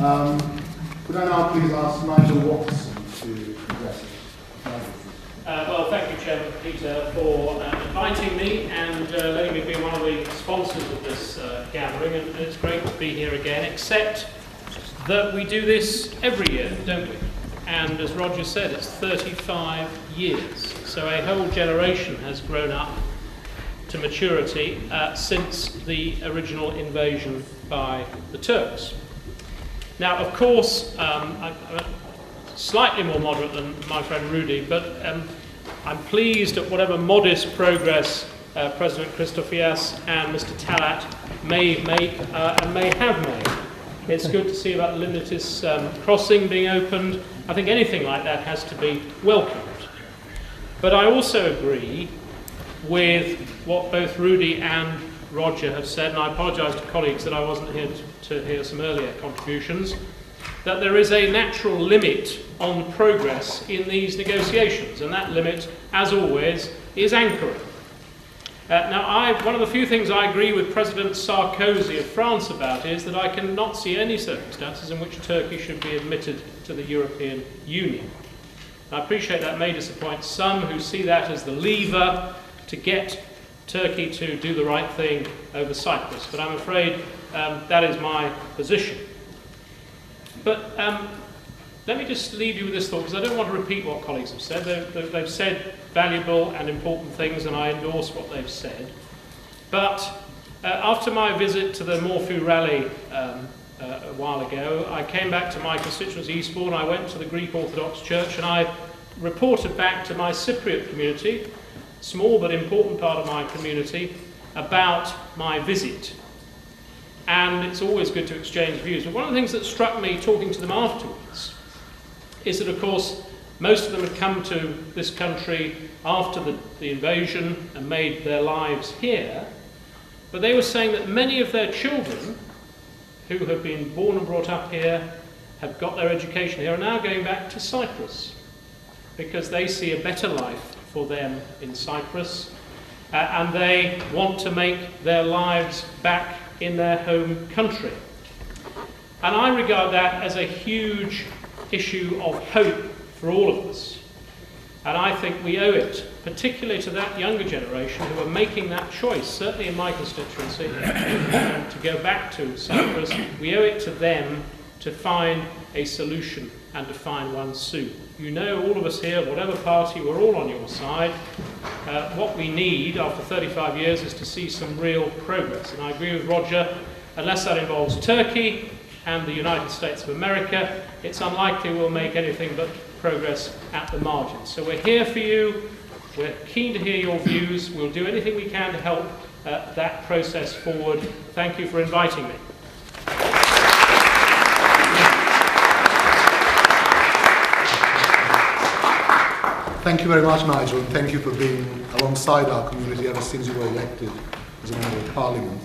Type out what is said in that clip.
Could I now please ask Nigel Waterson to address us? Well, thank you, Chairman Peter, for inviting me and letting me be one of the sponsors of this gathering. And it's great to be here again, except that we do this every year, don't we? And as Roger said, it's 35 years. So a whole generation has grown up to maturity since the original invasion by the Turks. Now, of course, I'm slightly more moderate than my friend Rudy, but I'm pleased at whatever modest progress President Christofias and Mr. Talat may make and may have made. It's good to see about the Limitis crossing being opened. I think anything like that has to be welcomed. But I also agree with what both Rudy and Roger have said, and I apologise to colleagues that I wasn't here to hear some earlier contributions, that there is a natural limit on progress in these negotiations, and that limit, as always, is Ankara. Now, one of the few things I agree with President Sarkozy of France about is that I cannot see any circumstances in which Turkey should be admitted to the European Union. I appreciate that may disappoint some who see that as the lever to get Turkey to do the right thing over Cyprus, but I'm afraid that is my position. But let me just leave you with this thought, because I don't want to repeat what colleagues have said. They've said valuable and important things, and I endorse what they've said. But after my visit to the Morphew rally a while ago, I came back to my constituency, Eastbourne. I went to the Greek Orthodox Church, and I reported back to my Cypriot community, small but important part of my community, about my visit. And it's always good to exchange views. But one of the things that struck me talking to them afterwards is that, of course, most of them had come to this country after the invasion and made their lives here. But they were saying that many of their children, who have been born and brought up here, have got their education here, are now going back to Cyprus because they see a better life for them in Cyprus, and they want to make their lives back in their home country. And I regard that as a huge issue of hope for all of us. And I think we owe it, particularly to that younger generation who are making that choice, certainly in my constituency, to go back to Cyprus. We owe it to them to find a solution and to find one soon. You know, all of us here, whatever party, we're all on your side. What we need after 35 years is to see some real progress. And I agree with Roger, unless that involves Turkey and the United States of America, it's unlikely we'll make anything but progress at the margins. So we're here for you. We're keen to hear your views. We'll do anything we can to help that process forward. Thank you for inviting me. Thank you very much, Nigel, and thank you for being alongside our community ever since you were elected as a member of Parliament.